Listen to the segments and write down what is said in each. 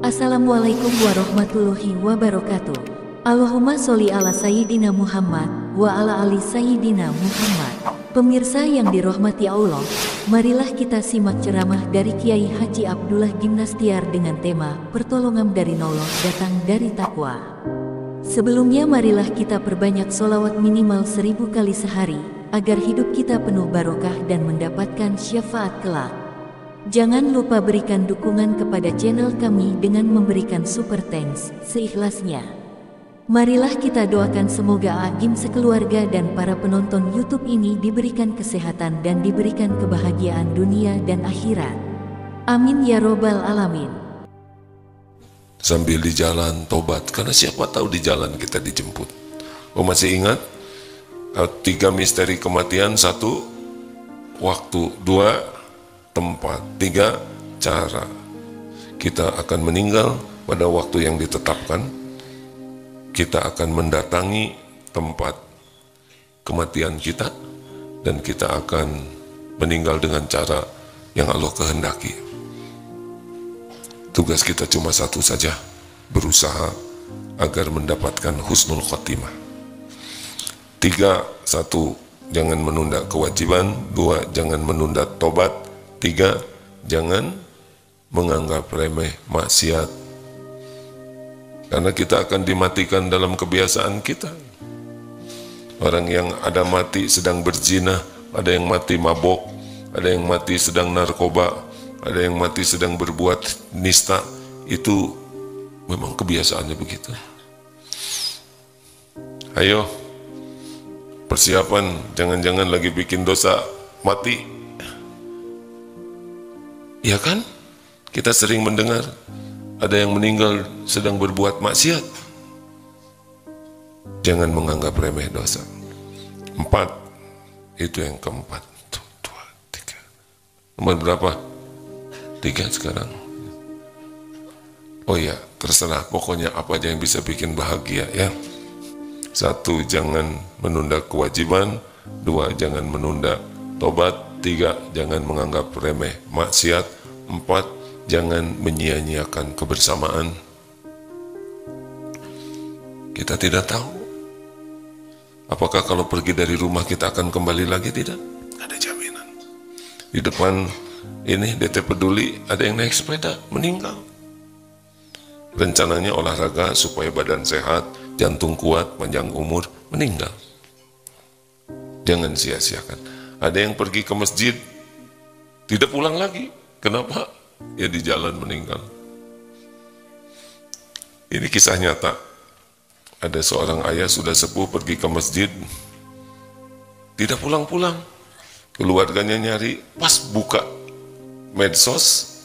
Assalamualaikum warahmatullahi wabarakatuh. Allahumma sholli ala Sayyidina Muhammad wa ala ali Sayyidina Muhammad. Pemirsa yang dirahmati Allah, marilah kita simak ceramah dari Kiai Haji Abdullah Gimnastiar dengan tema Pertolongan dari Allah datang dari takwa. Sebelumnya marilah kita perbanyak sholawat minimal 1000 kali sehari, agar hidup kita penuh barokah dan mendapatkan syafaat kelak. Jangan lupa berikan dukungan kepada channel kami dengan memberikan super thanks seikhlasnya. Marilah kita doakan semoga Agim sekeluarga dan para penonton YouTube ini diberikan kesehatan dan diberikan kebahagiaan dunia dan akhirat. Amin ya robbal alamin. Sambil di jalan tobat, karena siapa tahu di jalan kita dijemput. Oh, masih ingat? 3 misteri kematian, 1 waktu, 2 tempat, 3 cara. Kita akan meninggal pada waktu yang ditetapkan. Kita akan mendatangi tempat kematian kita, dan kita akan meninggal dengan cara yang Allah kehendaki. Tugas kita cuma satu saja, berusaha agar mendapatkan husnul khotimah. 3, 1, jangan menunda kewajiban. 2, jangan menunda tobat. 3, jangan menganggap remeh maksiat. Karena kita akan dimatikan dalam kebiasaan kita. Orang yang ada mati sedang berzina, ada yang mati mabok, ada yang mati sedang narkoba, ada yang mati sedang berbuat nista. Itu memang kebiasaannya begitu. Ayo, persiapan, jangan-jangan lagi bikin dosa mati. Ya kan? Kita sering mendengar ada yang meninggal sedang berbuat maksiat. Jangan menganggap remeh dosa. 4, itu yang keempat. 2, 3. Nomor berapa? 3 sekarang. Oh ya, terserah. Pokoknya apa aja yang bisa bikin bahagia ya. 1, jangan menunda kewajiban. 2, jangan menunda tobat. 3, jangan menganggap remeh maksiat. 4, jangan menyia-nyiakan kebersamaan. Kita tidak tahu apakah kalau pergi dari rumah kita akan kembali lagi. Tidak ada jaminan. Di depan ini DT Peduli ada yang naik sepeda meninggal. Rencananya olahraga supaya badan sehat, jantung kuat, panjang umur, meninggal. Jangan sia-siakan. Ada yang pergi ke masjid tidak pulang lagi. Kenapa? Ya di jalan meninggal. Ini kisah nyata. Ada seorang ayah sudah sepuh pergi ke masjid, tidak pulang-pulang. Keluarganya nyari, pas buka medsos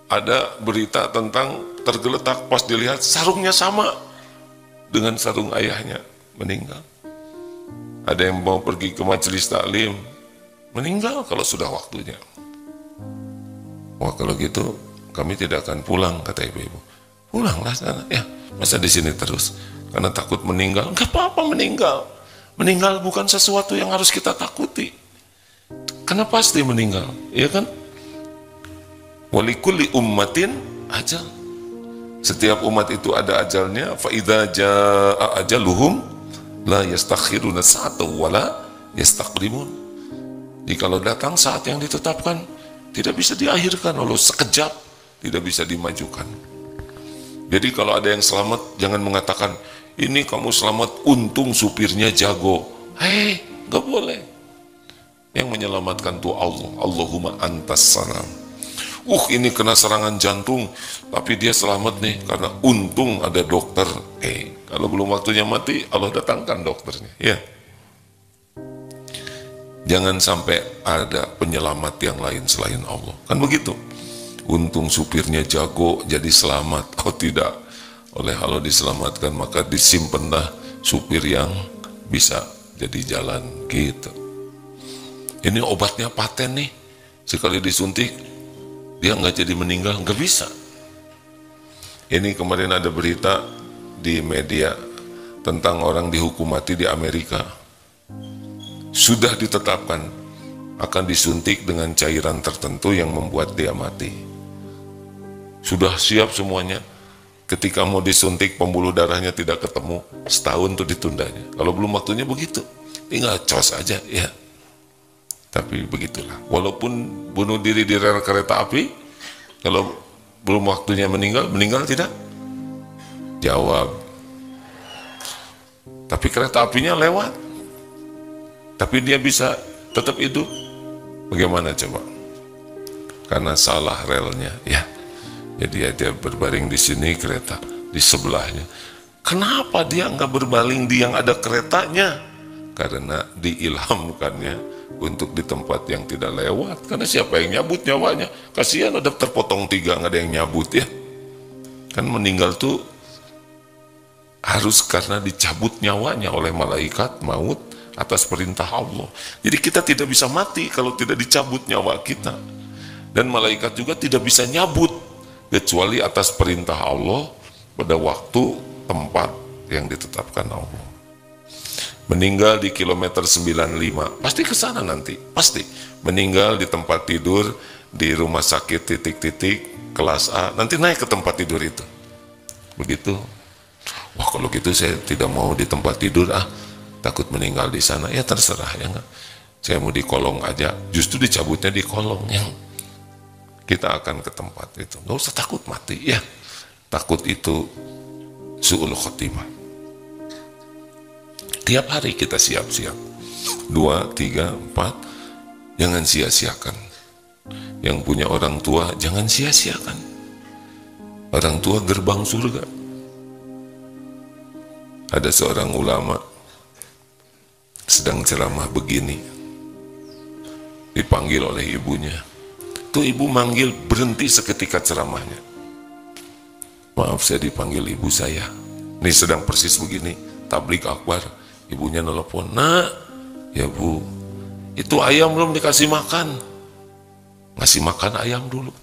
ada berita tentang tergeletak, pas dilihat sarungnya sama dengan sarung ayahnya, meninggal. Ada yang mau pergi ke majelis taklim, meninggal kalau sudah waktunya. Wah, kalau gitu kami tidak akan pulang, kata ibu-ibu. Pulanglah sana. Ya, masa di sini terus? Karena takut meninggal. Enggak apa-apa meninggal. Meninggal bukan sesuatu yang harus kita takuti. Karena pasti meninggal, ya kan? Walikulli ummatin ajal. Setiap umat itu ada ajalnya. Fa idza jaa ajaluhum la yastakhiruna sa'atan wa la yastaqdimun. Jikalau datang saat yang ditetapkan, tidak bisa diakhirkan, lalu sekejap tidak bisa dimajukan. Jadi kalau ada yang selamat, jangan mengatakan ini kamu selamat untung supirnya jago. Hei, gak boleh. Yang menyelamatkan itu Allah. Allahumma antas salam. Ini kena serangan jantung, tapi dia selamat nih karena untung ada dokter. Kalau belum waktunya mati, Allah datangkan dokternya. Ya. Jangan sampai ada penyelamat yang lain selain Allah. Kan begitu. Untung supirnya jago jadi selamat. Oh tidak. Oleh Allah diselamatkan, maka disimpanlah supir yang bisa jadi jalan. Gitu. Ini obatnya paten nih. Sekali disuntik, dia nggak jadi meninggal. Nggak bisa. Ini kemarin ada berita di media tentang orang dihukum mati di Amerika. Sudah ditetapkan akan disuntik dengan cairan tertentu yang membuat dia mati. sudah siap semuanya. Ketika mau disuntik pembuluh darahnya tidak ketemu, setahun tuh ditundanya. Kalau belum waktunya begitu, tinggal cos aja ya. Tapi begitulah. Walaupun bunuh diri di rel kereta api, kalau belum waktunya meninggal tidak? Jawab. Tapi kereta apinya lewat. Tapi dia bisa tetap hidup. Bagaimana coba? Karena salah relnya ya. Jadi dia berbaring di sini, kereta di sebelahnya. Kenapa dia nggak berbaring di yang ada keretanya? Karena diilhamkannya untuk di tempat yang tidak lewat. Karena siapa yang nyabut nyawanya? Kasihan ada terpotong 3, nggak ada yang nyabut ya. Kan meninggal tuh harus karena dicabut nyawanya oleh malaikat maut atas perintah Allah. Jadi kita tidak bisa mati kalau tidak dicabut nyawa kita. Dan malaikat juga tidak bisa nyabut kecuali atas perintah Allah pada waktu tempat yang ditetapkan Allah. Meninggal di kilometer 95, pasti ke sana nanti, pasti. Meninggal di tempat tidur di rumah sakit titik-titik kelas A, nanti naik ke tempat tidur itu. Begitu. Wah, kalau gitu saya tidak mau di tempat tidur, takut meninggal di sana. Ya terserah ya enggak. Saya mau di kolong aja, justru dicabutnya di kolong yang kita akan ke tempat itu. Nggak usah takut mati ya. Takut itu su'ul khotimah. Tiap hari kita siap-siap. 2, 3, 4. Jangan sia-siakan. Yang punya orang tua jangan sia-siakan. Orang tua gerbang surga. Ada seorang ulama sedang ceramah begini. Dipanggil oleh ibunya. Tuh ibu manggil, berhenti seketika ceramahnya. Maaf, saya dipanggil ibu saya. Ini sedang persis begini, tablik akbar. Ibunya nelpon, nak, ya bu, itu ayam belum dikasih makan. Ngasih makan ayam dulu.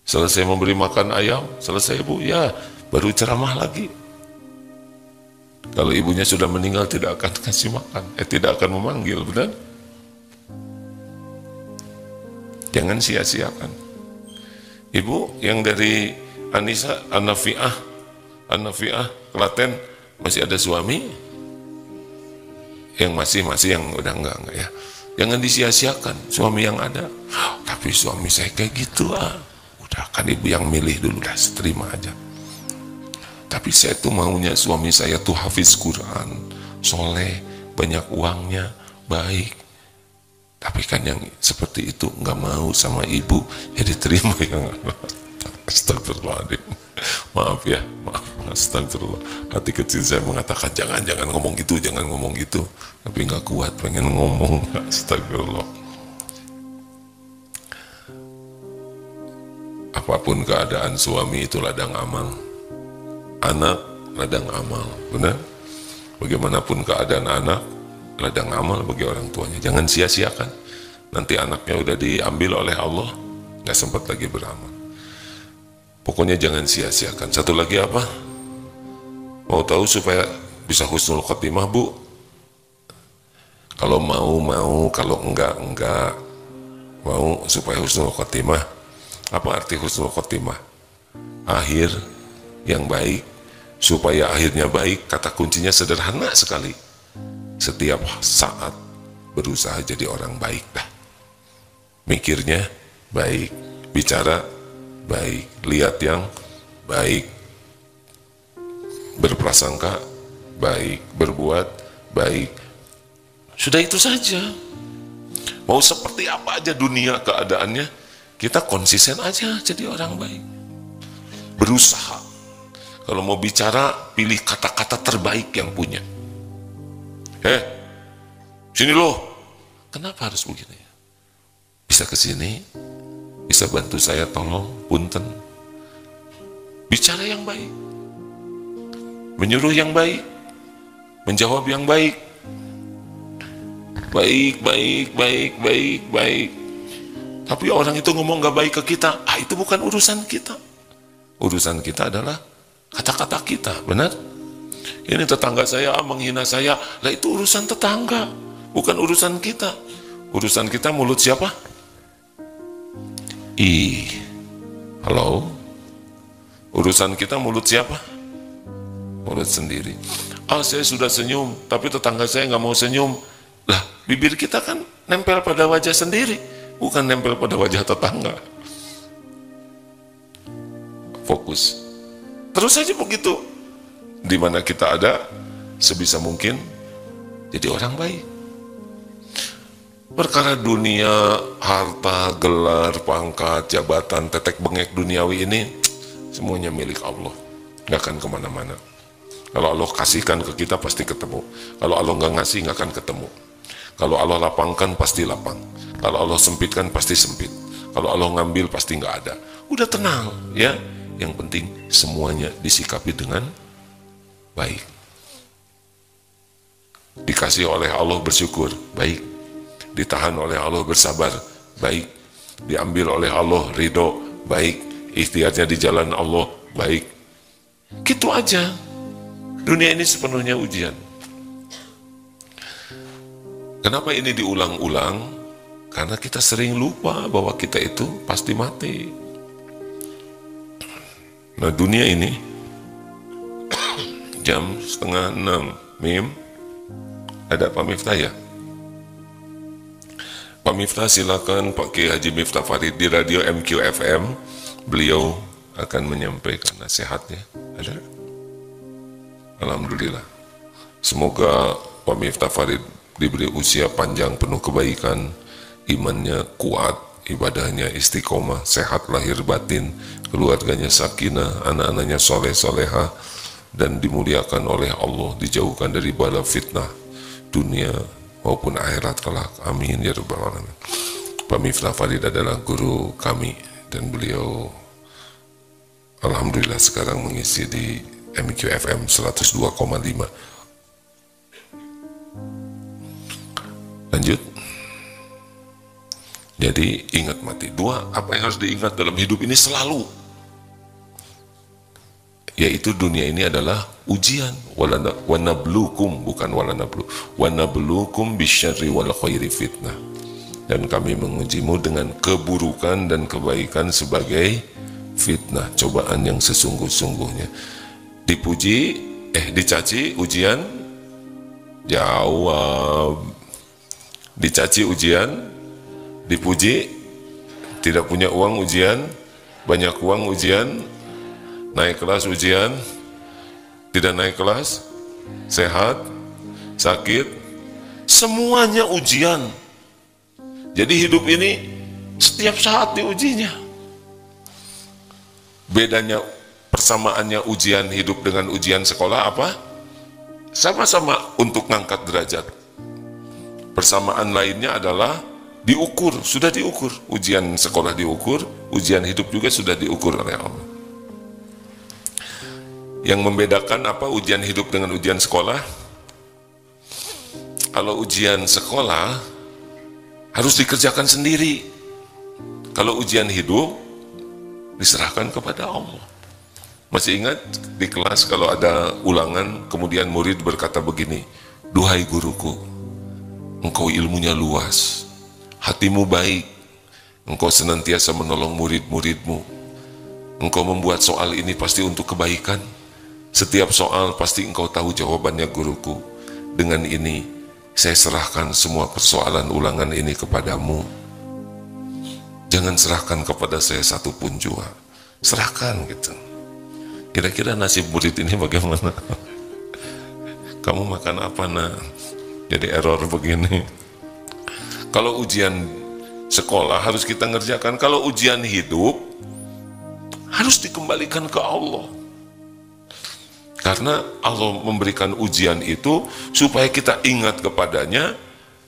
Selesai memberi makan ayam, selesai bu, ya baru ceramah lagi. Kalau ibunya sudah meninggal tidak akan kasih makan, tidak akan memanggil, benar? Jangan sia-siakan. Ibu yang dari Anissa, Anafiah, Klaten, masih ada suami? Yang masih yang udah enggak ya. Jangan disia-siakan suami yang ada. Tapi suami saya kayak gitu Udah kan ibu yang milih dulu dah, terima aja. Tapi saya tuh maunya suami saya tuh hafiz Quran, soleh, banyak uangnya, baik. Tapi kan yang seperti itu nggak mau sama ibu, ya diterima yang astagfirullahaladzim. Maaf ya, maaf, astagfirullah. Hati kecil saya mengatakan jangan ngomong gitu, jangan ngomong gitu. Tapi nggak kuat, pengen ngomong, astagfirullah. Apapun keadaan suami itu ladang amal, anak ladang amal, benar? Bagaimanapun keadaan anak, ladang amal bagi orang tuanya. Jangan sia-siakan. Nanti anaknya udah diambil oleh Allah, nggak sempat lagi beramal. Pokoknya jangan sia-siakan. Satu lagi apa? Mau tahu supaya bisa husnul khotimah, bu? Kalau mau, kalau enggak. Mau supaya husnul khotimah. Apa arti husnul khotimah? Akhir yang baik. Supaya akhirnya baik, kata kuncinya sederhana sekali. Setiap saat berusaha jadi orang baik dah. Mikirnya baik, bicara baik, lihat yang baik, berprasangka baik, berbuat baik. Sudah itu saja. Mau seperti apa aja dunia keadaannya, kita konsisten aja jadi orang baik. Berusaha. Kalau mau bicara, pilih kata-kata terbaik yang punya. Sini loh. Kenapa harus begini? Bisa ke sini, bisa bantu saya tolong, punten. Bicara yang baik. Menyuruh yang baik. Menjawab yang baik. Baik. Tapi orang itu ngomong gak baik ke kita, itu bukan urusan kita. Urusan kita adalah kata-kata kita, benar? Ini tetangga saya menghina saya, lah itu urusan tetangga, bukan urusan kita. Urusan kita mulut siapa? Halo, Urusan kita mulut siapa? Mulut sendiri. Saya sudah senyum, tapi tetangga saya nggak mau senyum. Lah, bibir kita kan nempel pada wajah sendiri, bukan nempel pada wajah tetangga. Fokus. Terus saja begitu. Di mana kita ada, sebisa mungkin jadi orang baik. Perkara dunia, harta, gelar, pangkat, jabatan, tetek bengek duniawi ini, semuanya milik Allah. Nggak akan kemana-mana. Kalau Allah kasihkan ke kita pasti ketemu. Kalau Allah nggak ngasih nggak akan ketemu. Kalau Allah lapangkan pasti lapang. Kalau Allah sempitkan pasti sempit. Kalau Allah ngambil pasti nggak ada. Udah tenang ya. Yang penting semuanya disikapi dengan baik. Dikasih oleh Allah bersyukur, baik. Ditahan oleh Allah bersabar, baik. Diambil oleh Allah ridho, baik. Ikhtiarnya di jalan Allah, baik. Gitu aja. Dunia ini sepenuhnya ujian. Kenapa ini diulang-ulang? Karena kita sering lupa bahwa kita itu pasti mati. Nah, dunia ini jam 5:30 Mim, ada Pak Miftah ya? Pak Miftah silakan, Pak Kiai Haji Miftah Farid di radio MQFM. Beliau akan menyampaikan nasihatnya. Ada? Alhamdulillah. Semoga Pak Miftah Farid diberi usia panjang penuh kebaikan, imannya kuat, ibadahnya istiqomah, sehat lahir batin, keluarganya sakinah, anak-anaknya soleh soleha, dan dimuliakan oleh Allah, dijauhkan dari bala fitnah dunia maupun akhirat kelak. Amin ya rabbal alamin. Pak Miftah Farid adalah guru kami dan beliau alhamdulillah sekarang mengisi di MQFM 102,5. Lanjut. Jadi ingat mati. Dua, apa yang harus diingat dalam hidup ini selalu? Yaitu dunia ini adalah ujian. Wanablukum, bukan walanablu. Wanablukum bisyarri wal khairi fitnah. Dan kami mengujimu dengan keburukan dan kebaikan sebagai fitnah, cobaan yang sesungguh-sungguhnya. Dipuji, dicaci ujian, jawab. Dicaci ujian, dipuji, tidak punya uang ujian, banyak uang ujian, naik kelas ujian, tidak naik kelas, sehat, sakit, semuanya ujian. Jadi hidup ini setiap saat diujinya. Bedanya, persamaannya ujian hidup dengan ujian sekolah apa? Sama-sama untuk ngangkat derajat. Persamaan lainnya adalah diukur, sudah diukur. Ujian sekolah diukur, ujian hidup juga sudah diukur oleh Allah. Yang membedakan apa ujian hidup dengan ujian sekolah? Kalau ujian sekolah harus dikerjakan sendiri. Kalau ujian hidup diserahkan kepada Allah. Masih ingat di kelas kalau ada ulangan, kemudian murid berkata begini, "Duhai guruku, engkau ilmunya luas, hatimu baik, engkau senantiasa menolong murid-muridmu, engkau membuat soal ini pasti untuk kebaikan, setiap soal pasti engkau tahu jawabannya guruku, dengan ini saya serahkan semua persoalan ulangan ini kepadamu, jangan serahkan kepada saya satupun juga, serahkan," gitu. Kira-kira nasib murid ini bagaimana? Kamu makan apa nak? Jadi error begini. Kalau ujian sekolah harus kita ngerjakan, kalau ujian hidup harus dikembalikan ke Allah. Karena Allah memberikan ujian itu supaya kita ingat kepadanya,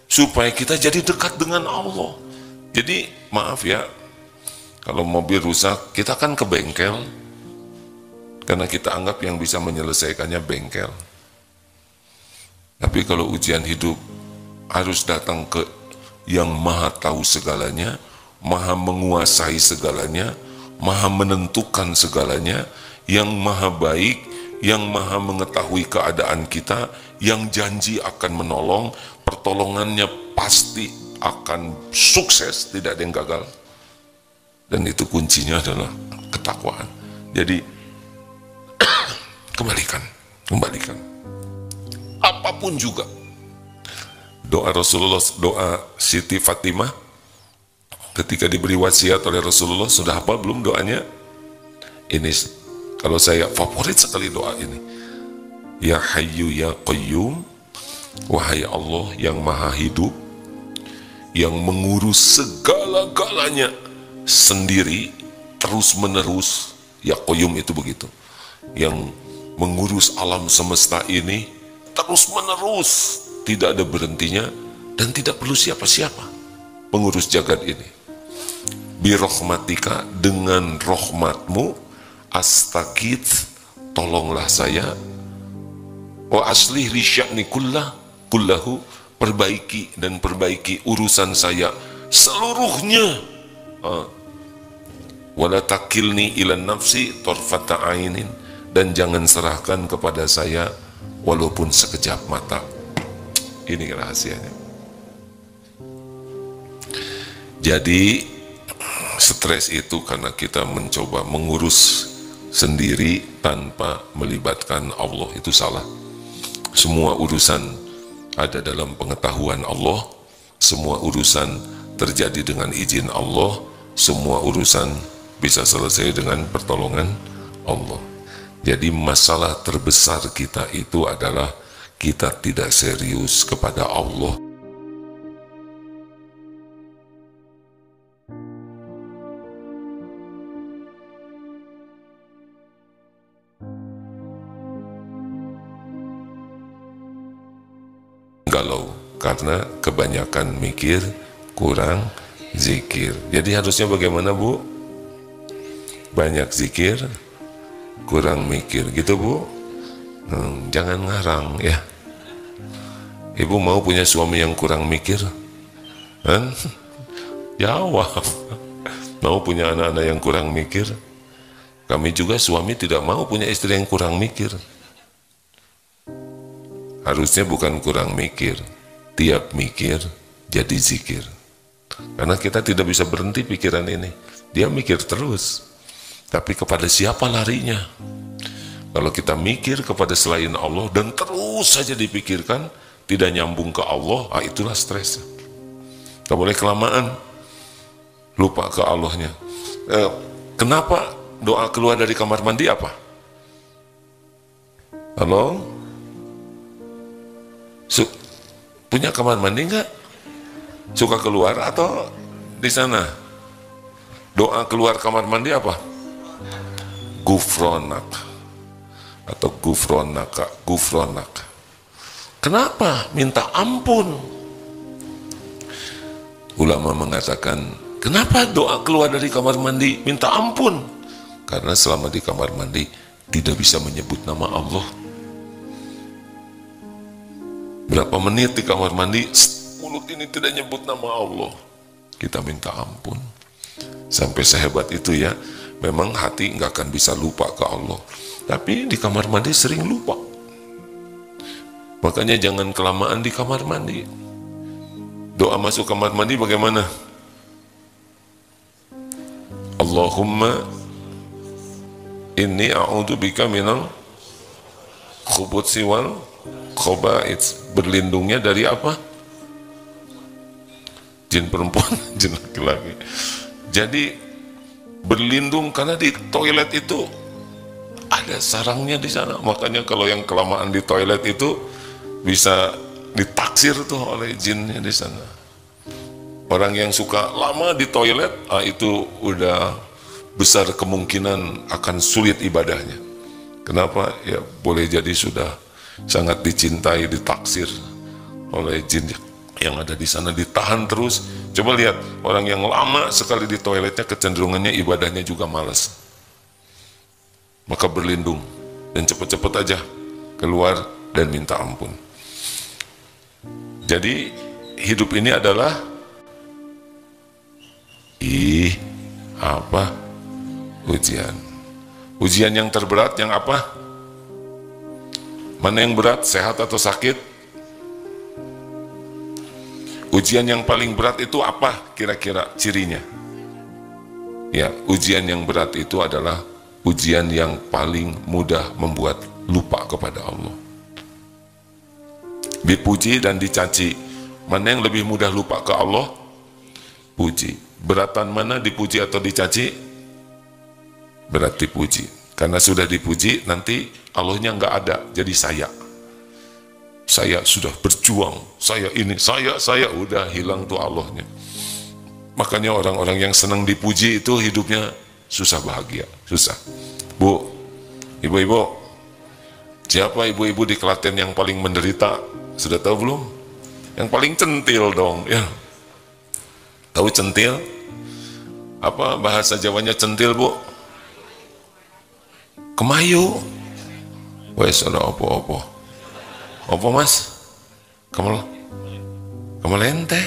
supaya kita jadi dekat dengan Allah. Jadi maaf ya, kalau mobil rusak kita kan ke bengkel, karena kita anggap yang bisa menyelesaikannya bengkel. Tapi kalau ujian hidup harus datang ke yang maha tahu segalanya, maha menguasai segalanya, maha menentukan segalanya, yang maha baik, yang maha mengetahui keadaan kita, yang janji akan menolong, pertolongannya pasti akan sukses, tidak ada yang gagal. Dan itu kuncinya adalah ketakwaan. Jadi Kembalikan. Apapun juga. Doa Rasulullah, doa Siti Fatimah, ketika diberi wasiat oleh Rasulullah, sudah hafal belum doanya? Ini, kalau saya favorit sekali doa ini. Ya Hayyu Ya Qayyum, wahai Allah yang maha hidup, yang mengurus segala-galanya sendiri, terus menerus. Ya Qayyum itu begitu, yang mengurus alam semesta ini terus menerus, tidak ada berhentinya, dan tidak perlu siapa-siapa pengurus jagat ini. Birahmatika, dengan rahmatmu, astagits, tolonglah saya, wa aslih li sya'ni kullahu, perbaiki urusan saya seluruhnya. Wala takilni ila nafsi tarfata ainin, dan jangan serahkan kepada saya walaupun sekejap mata. Ini rahasianya. Jadi stres itu karena kita mencoba mengurus sendiri tanpa melibatkan Allah, itu salah. Semua urusan ada dalam pengetahuan Allah, semua urusan terjadi dengan izin Allah, semua urusan bisa selesai dengan pertolongan Allah. Jadi masalah terbesar kita itu adalah kita tidak serius kepada Allah. Galau karena kebanyakan mikir, kurang zikir. Jadi harusnya bagaimana, Bu? Banyak zikir, kurang mikir, gitu Bu. Jangan ngarang ya. Ibu mau punya suami yang kurang mikir? Jawab. Mau punya anak-anak yang kurang mikir? Kami juga suami tidak mau punya istri yang kurang mikir. Harusnya bukan kurang mikir, tiap mikir jadi zikir. Karena kita tidak bisa berhenti pikiran ini. Dia mikir terus. Tapi kepada siapa larinya? Kalau kita mikir kepada selain Allah dan terus saja dipikirkan, tidak nyambung ke Allah, itulah stres. Tak boleh kelamaan, lupa ke Allahnya. Kenapa doa keluar dari kamar mandi apa? Halo? Punya kamar mandi enggak? Suka keluar atau di sana? Doa keluar kamar mandi apa? Gufronak atau gufronaka, gufronak. Kenapa minta ampun? Ulama mengatakan, kenapa doa keluar dari kamar mandi minta ampun? Karena selama di kamar mandi tidak bisa menyebut nama Allah. Berapa menit di kamar mandi, mulut ini tidak nyebut nama Allah, kita minta ampun. Sampai sehebat itu ya. Memang hati nggak akan bisa lupa ke Allah, tapi di kamar mandi sering lupa. Makanya jangan kelamaan di kamar mandi. Doa masuk kamar mandi bagaimana? Allahumma inni a'udzubika minal khubuthi wal khaba'its. Berlindungnya dari apa? Jin perempuan, jin laki-laki. Jadi berlindung karena di toilet itu ada sarangnya di sana. Makanya kalau yang kelamaan di toilet itu bisa ditaksir tuh oleh jinnya di sana. Orang yang suka lama di toilet, itu udah besar kemungkinan akan sulit ibadahnya. Kenapa? Ya boleh jadi sudah sangat dicintai, ditaksir oleh jin yang ada di sana, ditahan terus. Coba lihat, orang yang lama sekali di toiletnya kecenderungannya ibadahnya juga malas. Maka berlindung dan cepet-cepet aja keluar dan minta ampun. Jadi hidup ini adalah ujian. Ujian yang terberat yang apa? Mana yang berat, sehat atau sakit? Ujian yang paling berat itu apa kira-kira cirinya? Ya, ujian yang berat itu adalah ujian yang paling mudah membuat lupa kepada Allah. Dipuji dan dicaci, mana yang lebih mudah lupa ke Allah? Puji. Beratan mana, dipuji atau dicaci? Berat dipuji. Karena sudah dipuji, nanti Allahnya nggak ada, jadi saya sudah berjuang, saya ini, saya udah hilang tuh Allahnya. Makanya orang-orang yang senang dipuji itu hidupnya susah bahagia, susah. Bu, ibu-ibu, siapa ibu-ibu di Klaten yang paling menderita? Sudah tahu belum? Yang paling centil dong, ya. Tahu centil? Apa bahasa Jawanya centil, Bu? Kemayu. Wes ada apa-apa. Apa mas? Kemelente?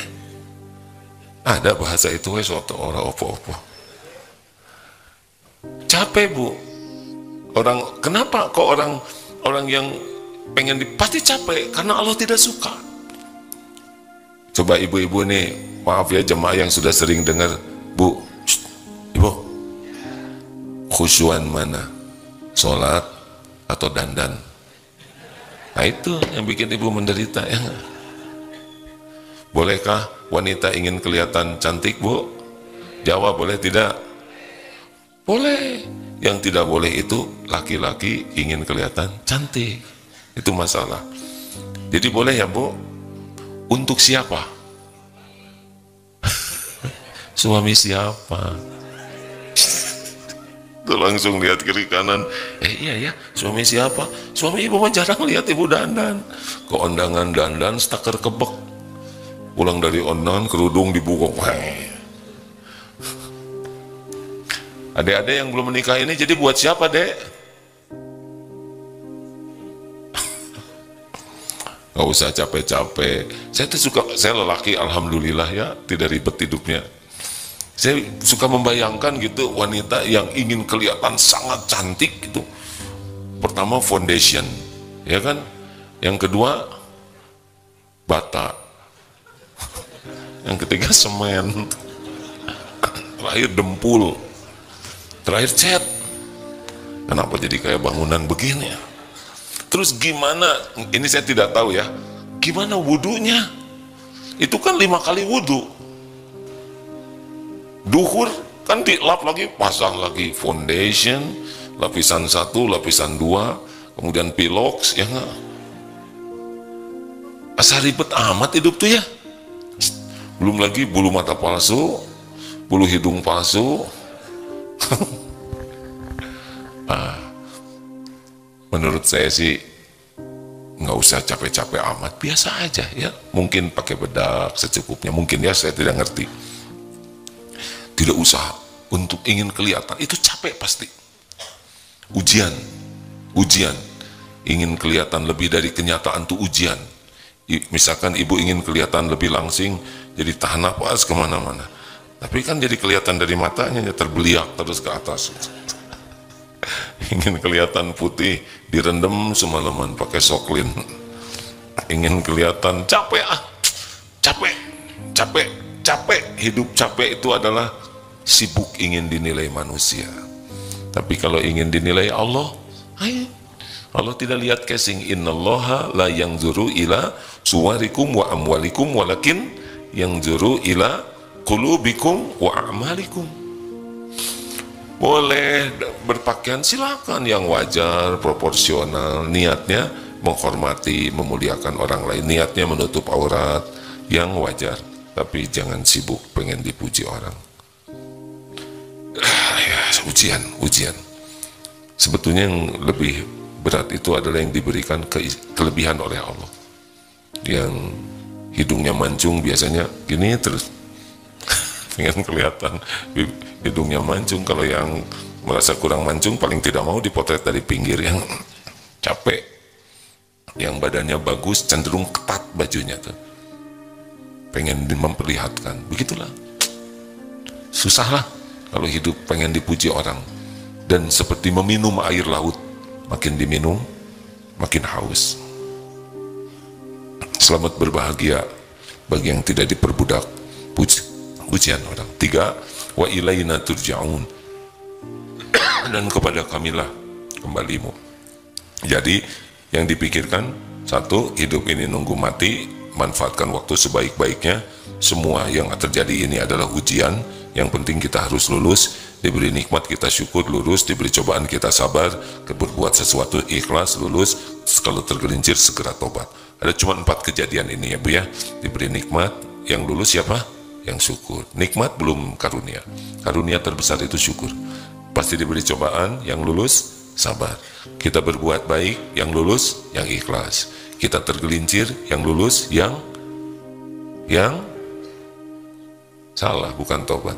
Ada bahasa itu wes orang apa-apa. Capek bu. Kenapa kok orang yang pengen pasti capek karena Allah tidak suka. Coba ibu-ibu nih, maaf ya jemaah yang sudah sering dengar, Bu, ibu, khusyuan mana? Sholat atau dandan? Nah itu yang bikin ibu menderita ya. Bolehkah wanita ingin kelihatan cantik bu? Jawab boleh tidak? Boleh. Yang tidak boleh itu laki-laki ingin kelihatan cantik. Itu masalah. Jadi boleh ya bu? Untuk siapa? Suami siapa? Langsung lihat kiri kanan, iya ya, suami siapa? Suami ibu mah jarang lihat ibu dandan. Ke undangan dandan staker kebek, pulang dari ondan kerudung dibuka. Adik-adik yang belum menikah ini jadi buat siapa dek? Gak usah capek-capek. Saya lelaki alhamdulillah ya, tidak ribet hidupnya. Saya suka membayangkan gitu wanita yang ingin kelihatan sangat cantik gitu. Pertama foundation, ya kan? Yang kedua bata. Yang ketiga semen. Terakhir dempul. Terakhir cat. Kenapa jadi kayak bangunan begini? Terus gimana? Ini saya tidak tahu ya. Gimana wudunya? Itu kan 5 kali wudu. Duhur kan dilap lagi, pasang lagi foundation, lapisan 1, lapisan 2, kemudian pilox, ya nggak? Asa ribet amat hidup tuh ya. Belum lagi bulu mata palsu, bulu hidung palsu. Menurut saya sih nggak usah capek-capek amat, biasa aja ya. Mungkin pakai bedak secukupnya, mungkin ya, saya tidak ngerti. Tidak usah untuk ingin kelihatan, itu capek pasti. Ujian, ingin kelihatan lebih dari kenyataan tuh ujian. Misalkan ibu ingin kelihatan lebih langsing, jadi tahan napas kemana-mana. Tapi kan jadi kelihatan dari matanya, terbeliak terus ke atas. Ingin kelihatan putih, direndam semalaman pakai soklin. Ingin kelihatan capek, hidup capek itu adalah sibuk ingin dinilai manusia. Tapi kalau ingin dinilai Allah, ayo. Allah tidak lihat casing. Innallaha la yanzuru ila suwarikum wa amwalikum walakin yanzuru ila qulubikum wa a'malikum. Boleh berpakaian silakan yang wajar, proporsional, niatnya menghormati, memuliakan orang lain, niatnya menutup aurat yang wajar, tapi jangan sibuk pengen dipuji orang. Ujian. Sebetulnya yang lebih berat itu adalah yang diberikan kelebihan oleh Allah. Yang hidungnya mancung biasanya gini terus. Pengen kelihatan hidungnya mancung. Kalau yang merasa kurang mancung paling tidak mau dipotret dari pinggir. Yang capek, yang badannya bagus cenderung ketat bajunya tuh. Pengen memperlihatkan. Begitulah. Susah lah kalau hidup pengen dipuji orang. Dan seperti meminum air laut, makin diminum makin haus. Selamat berbahagia bagi yang tidak diperbudak pujian orang. 3, wa ilaina turja'un, dan kepada kamilah kembalimu. Jadi yang dipikirkan, satu, hidup ini nunggu mati, manfaatkan waktu sebaik-baiknya. Semua yang terjadi ini adalah ujian, yang penting kita harus lulus. Diberi nikmat kita syukur, lulus. Diberi cobaan kita sabar, berbuat sesuatu ikhlas, lulus. Kalau tergelincir segera tobat. Ada cuma 4 kejadian ini ya Bu ya. Diberi nikmat, yang lulus siapa? Yang syukur. Nikmat belum karunia. Karunia terbesar itu syukur. Pasti diberi cobaan, yang lulus sabar. Kita berbuat baik, yang lulus yang ikhlas. Kita tergelincir, yang lulus yang salah, bukan tobat,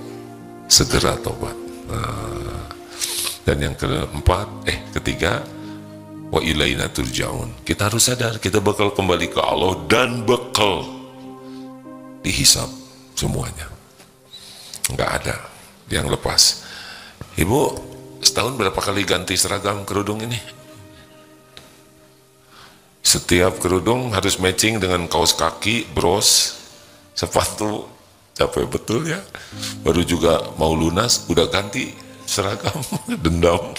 segera tobat. Dan yang ketiga, wa ilaina turja'un. Kita harus sadar, kita bakal kembali ke Allah dan bakal dihisab semuanya. Nggak ada yang lepas. Ibu, setahun berapa kali ganti seragam kerudung ini? Setiap kerudung harus matching dengan kaos kaki, bros, sepatu. Capek betul ya. Baru juga mau lunas, udah ganti seragam, dendam.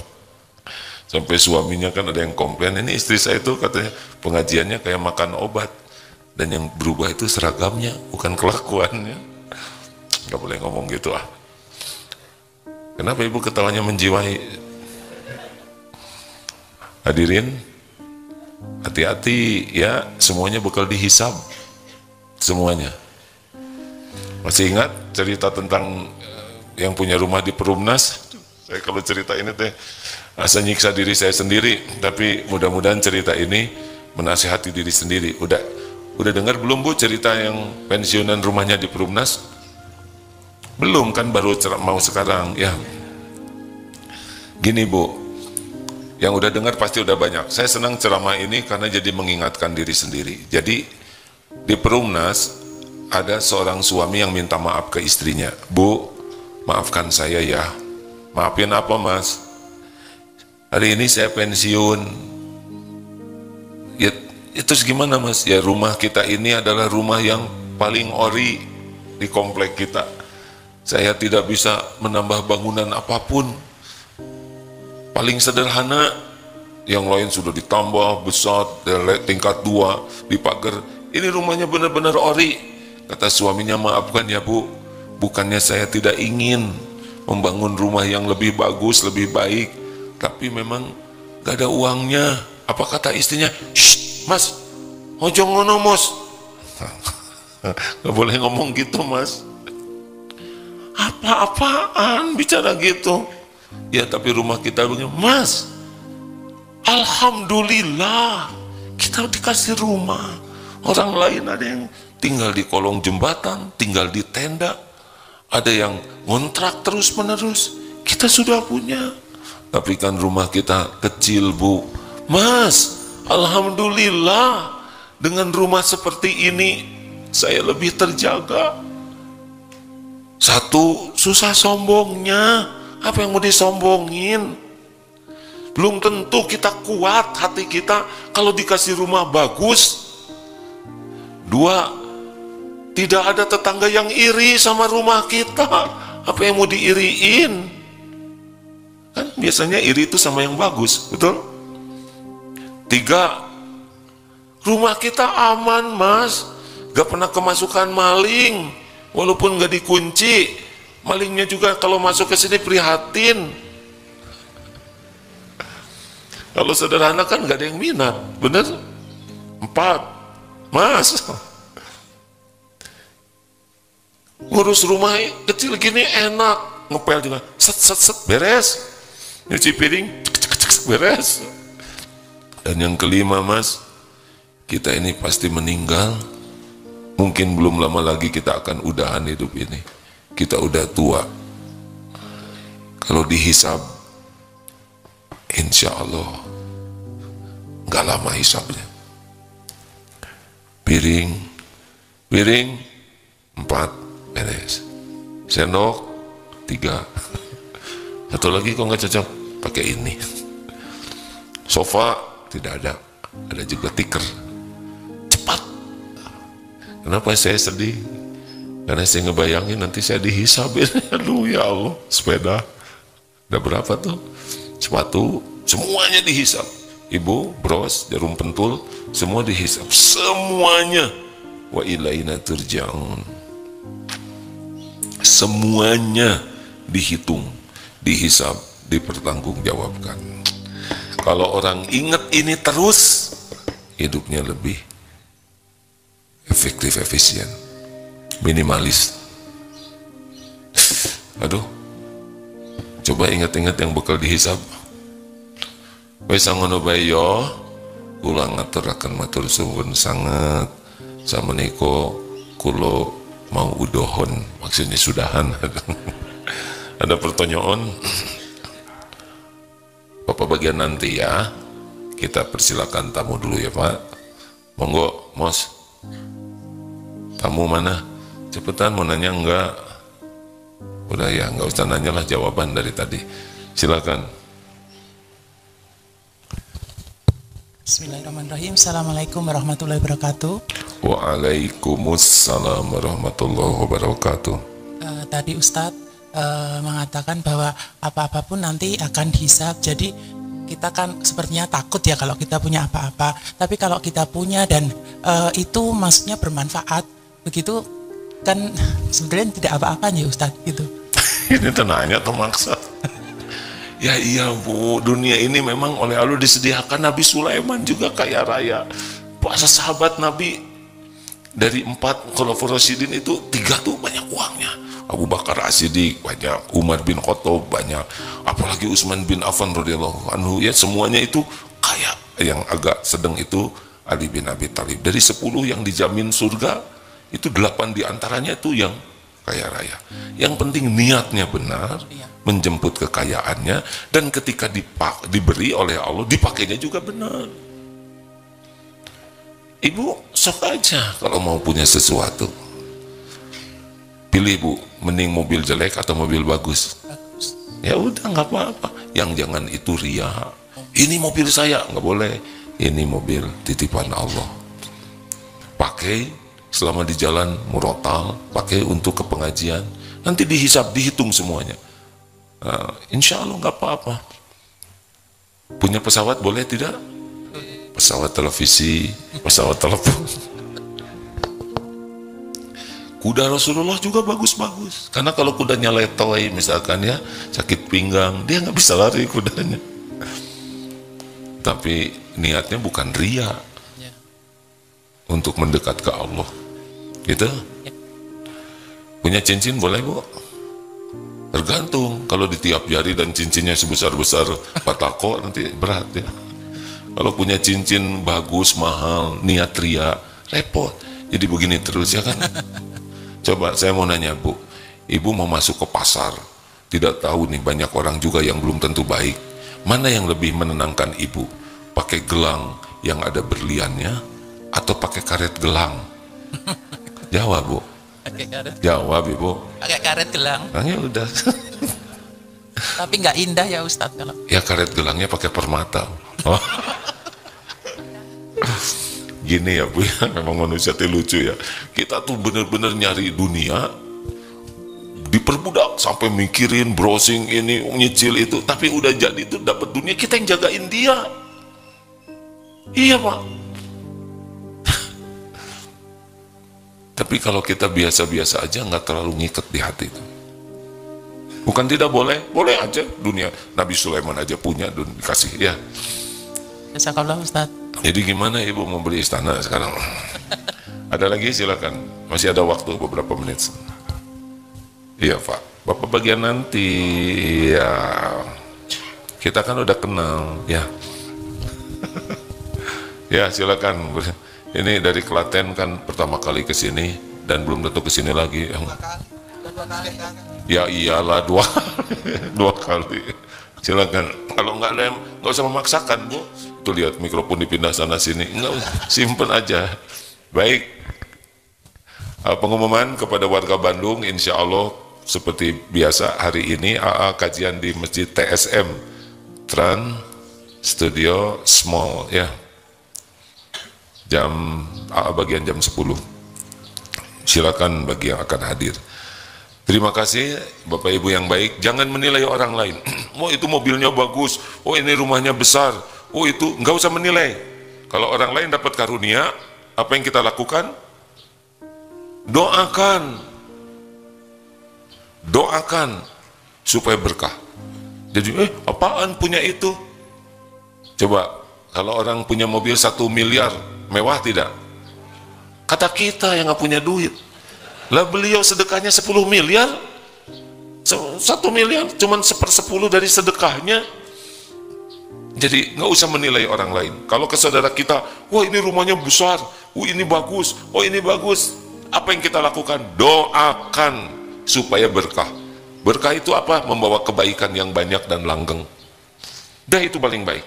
Sampai suaminya kan ada yang komplain, ini istri saya itu katanya pengajiannya kayak makan obat. Dan yang berubah itu seragamnya, bukan kelakuannya. Gak boleh ngomong gitu ah. Kenapa ibu ketawanya menjiwai? Hadirin, hati-hati ya, semuanya bakal dihisab. Semuanya. Masih ingat cerita tentang yang punya rumah di Perumnas? Saya kalau cerita ini teh asa nyiksa diri saya sendiri, tapi mudah-mudahan cerita ini menasihati diri sendiri. Udah dengar belum Bu cerita yang pensiunan rumahnya di Perumnas? Belum kan, baru mau sekarang ya. Gini Bu, yang udah dengar pasti udah banyak. Saya senang ceramah ini karena jadi mengingatkan diri sendiri. Jadi di Perumnas ada seorang suami yang minta maaf ke istrinya. Bu, maafkan saya ya. Maafin apa Mas? Hari ini saya pensiun. Ya, itu gimana Mas? Ya rumah kita ini adalah rumah yang paling ori di komplek kita. Saya tidak bisa menambah bangunan apapun. Paling sederhana, yang lain sudah ditambah besar, tingkat 2, dipagar. Ini rumahnya benar-benar ori. Kata suaminya, maafkan ya Bu, bukannya saya tidak ingin membangun rumah yang lebih bagus, lebih baik, tapi memang gak ada uangnya. Apa kata istrinya? Shh, Mas, ojo ngono Mos. Gak boleh ngomong gitu Mas. Apa-apaan bicara gitu? Ya tapi rumah kita begini. Mas, alhamdulillah kita dikasih rumah. Orang lain ada yang tinggal di kolong jembatan, tinggal di tenda, ada yang ngontrak terus menerus. Kita sudah punya, tapi kan rumah kita kecil Bu. Mas, alhamdulillah dengan rumah seperti ini saya lebih terjaga. Satu, susah sombongnya. Apa yang mau disombongin? Belum tentu kita kuat hati kita kalau dikasih rumah bagus. Dua, tidak ada tetangga yang iri sama rumah kita. Apa yang mau diiriin? Kan biasanya iri itu sama yang bagus, betul? Tiga, rumah kita aman Mas, gak pernah kemasukan maling, walaupun gak dikunci. Malingnya juga kalau masuk ke sini prihatin. Kalau sederhana kan gak ada yang minat, bener? 4, Mas, ngurus rumah kecil gini enak, ngepel juga, set beres, nyuci piring, beres. Dan yang kelima Mas, kita ini pasti meninggal. Mungkin belum lama lagi kita akan udahan hidup ini. Kita udah tua. Kalau dihisab, insya Allah gak lama hisabnya. Piring 4 beres, sendok 3, satu lagi kok nggak cocok, pakai ini. Sofa tidak ada juga tikar. Cepat. Kenapa saya sedih? Karena saya ngebayangin nanti saya dihisabin. Aduh ya Allah, sepeda ada berapa tuh, sepatu, semuanya dihisab. ibu, bros, jarum pentul, semua dihisab, semuanya. Wa ilaina turja'un. Semuanya dihitung, dihisab, dipertanggungjawabkan. Kalau orang ingat ini terus, hidupnya lebih efektif, efisien, minimalis. Aduh, coba ingat-ingat yang bakal dihisab. Wes ngono bae yo, kula ngaturaken matur suwun sanget. Sameniko kulo mau udohon, maksudnya sudahan. Ada pertanyaan? Bapak bagian nanti ya. Kita persilakan tamu dulu ya Pak. Monggo, Mos. Tamu mana? Cepetan mau nanya enggak? Udah ya, enggak usah nanya lah jawaban dari tadi. Silakan. Bismillahirrahmanirrahim. Assalamualaikum warahmatullahi wabarakatuh. Waalaikumsalam warahmatullahi wabarakatuh. Tadi Ustadz mengatakan bahwa apa-apapun nanti akan dihisab. Jadi kita kan sepertinya takut ya kalau kita punya apa-apa. Tapi kalau kita punya dan itu maksudnya bermanfaat, begitu kan sebenarnya tidak apa-apanya Ustadz gitu. Ini tenanya termaksa. Ya iya Bu, dunia ini memang oleh Allah disediakan. Nabi Sulaiman juga kaya raya. Puasa sahabat Nabi dari 4 Khulafaur Rasyidin itu 3 tuh banyak uangnya. Abu Bakar As-Siddiq banyak, Umar bin Khattab banyak, apalagi Utsman bin Affan radhiyallahu anhu, ya semuanya itu kaya. Yang agak sedang itu Ali bin Abi Thalib. Dari 10 yang dijamin surga, itu 8 diantaranya itu yang kaya raya. Yang penting niatnya benar, menjemput kekayaannya, dan ketika diberi oleh Allah, dipakainya juga benar. Ibu sok aja kalau mau punya sesuatu. Pilih Bu, mending mobil jelek atau mobil bagus? Ya udah nggak apa-apa. Yang jangan itu ria. Ini mobil saya, nggak boleh. Ini mobil titipan Allah. Pakai selama di jalan murotal, pakai untuk ke pengajian. Nanti dihisab, dihitung semuanya. Insya Allah nggak apa-apa. Punya pesawat boleh tidak? Pesawat televisi, pesawat telepon. Kuda Rasulullah juga bagus-bagus. Karena kalau kudanya letoy misalkan ya, sakit pinggang, dia nggak bisa lari kudanya. Tapi niatnya bukan ria, untuk mendekat ke Allah. Gitu? Punya cincin boleh Bu? Tergantung. Kalau di tiap jari dan cincinnya sebesar-besar batako nanti berat ya. Kalau punya cincin bagus, mahal, niat ria, repot. Jadi begini terus ya kan. Coba saya mau nanya Bu, Ibu mau masuk ke pasar, tidak tahu nih banyak orang juga yang belum tentu baik. Mana yang lebih menenangkan Ibu? Pakai gelang yang ada berliannya atau pakai karet gelang? Jawab Bu. Pakai karet. Jawab Ibu. Pakai karet gelang. Ya udah. Tapi nggak indah ya Ustadz kalau. Ya karet gelangnya pakai permata. Oh. Gini ya Bu ya, memang manusia itu lucu ya. Kita tuh bener-bener nyari dunia, diperbudak sampai mikirin browsing ini, nyicil itu, tapi udah jadi itu dapat dunia, kita yang jagain dia. Iya Pak. Tapi kalau kita biasa-biasa aja, nggak terlalu ngikat di hati itu. Bukan tidak boleh, boleh aja dunia. Nabi Sulaiman aja punya dan dikasih ya. Jazakallah Ustadz. Jadi gimana Ibu mau beli istana sekarang? Ada lagi silakan. Masih ada waktu beberapa menit. Iya Pak. Bapak bagian nanti ya. Kita kan udah kenal ya. Ya silakan. Ini dari Klaten kan pertama kali ke sini dan belum tentu ke sini lagi. Ya iyalah dua kali. Silakan. Kalau nggak usah memaksakan Bu. Tuh lihat mikrofon dipindah sana sini, enggak, simpen aja. Baik, pengumuman kepada warga Bandung, insya Allah seperti biasa hari ini AA kajian di Masjid TSM Trans Studio Small ya, jam AA bagian jam 10. Silakan bagi yang akan hadir. Terima kasih Bapak Ibu yang baik. Jangan menilai orang lain. Oh itu mobilnya bagus, oh ini rumahnya besar, Oh itu nggak usah menilai. Kalau orang lain dapat karunia, apa yang kita lakukan? Doakan, doakan supaya berkah. Jadi apaan punya itu? Coba kalau orang punya mobil 1 miliar, mewah tidak? Kata kita yang nggak punya duit. Lah beliau sedekahnya 10 miliar, 1 miliar cuman 1/10 dari sedekahnya. Jadi nggak usah menilai orang lain. Kalau ke saudara kita, wah ini rumahnya besar, ini bagus, oh ini bagus. Apa yang kita lakukan? Doakan supaya berkah. Berkah itu apa? Membawa kebaikan yang banyak dan langgeng. Dah itu paling baik.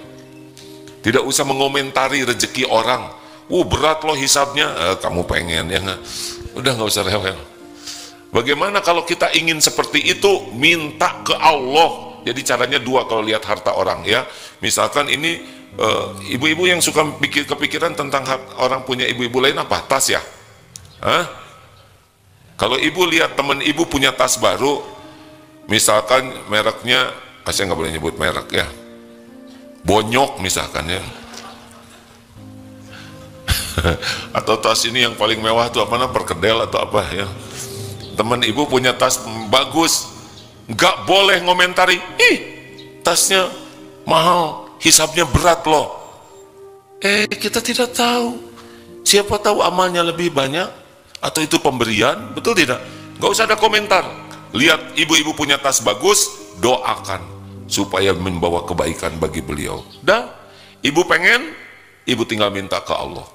Tidak usah mengomentari rezeki orang. Berat loh hisabnya, kamu pengen ya nggak? Udah nggak usah rewel. Bagaimana kalau kita ingin seperti itu? Minta ke Allah. Jadi caranya dua kalau lihat harta orang ya. Misalkan ini ibu-ibu yang suka kepikiran tentang orang punya ibu-ibu lain apa? Tas ya? Kalau ibu lihat teman ibu punya tas baru, misalkan mereknya, saya nggak boleh nyebut merek ya, Bonyok misalkan ya. Atau tas ini yang paling mewah tuh apa namanya, Perkedel atau apa ya. Teman ibu punya tas bagus, nggak boleh ngomentari, tasnya mahal, hisabnya berat loh. Kita tidak tahu, siapa tahu amalnya lebih banyak, atau itu pemberian, betul tidak? Nggak usah ada komentar. Lihat ibu-ibu punya tas bagus, doakan supaya membawa kebaikan bagi beliau. Dah, ibu pengen, ibu tinggal minta ke Allah.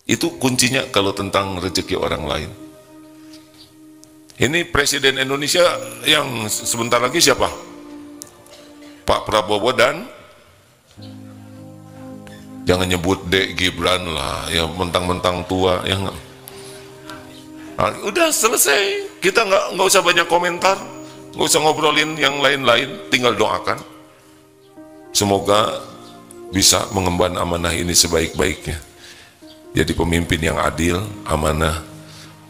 Itu kuncinya kalau tentang rezeki orang lain. Ini Presiden Indonesia yang sebentar lagi siapa? Pak Prabowo dan jangan nyebut Dek Gibran lah, ya mentang-mentang tua, ya nggak. Udah selesai, kita nggak usah banyak komentar, nggak usah ngobrolin yang lain-lain, tinggal doakan. Semoga bisa mengemban amanah ini sebaik-baiknya. Jadi pemimpin yang adil, amanah.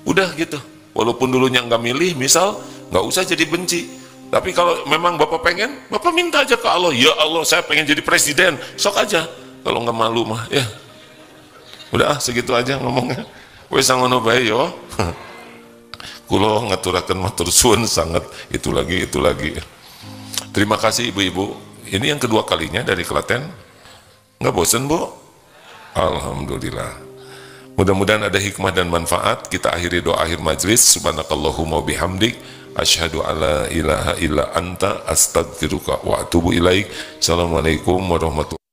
Udah gitu. Walaupun dulunya nggak milih, misal nggak usah jadi benci. Tapi kalau memang Bapak pengen, Bapak minta aja ke Allah. Ya Allah, saya pengen jadi presiden. Sok aja. Kalau nggak malu mah, ya. Udah segitu aja ngomongnya. Wes ngono bae yo. Kulo ngaturaken matur suwun sangat itu lagi. Terima kasih ibu-ibu. Ini yang kedua kalinya dari Klaten. Nggak bosen, Bu? Alhamdulillah. Mudah-mudahan ada hikmah dan manfaat. Kita akhiri doa akhir majlis. Subhanakallahumma bihamdik, asyhadu alla ilaha illa anta, astaghfiruka wa atubu ilaik. Assalamualaikum warahmatullahi wabarakatuh.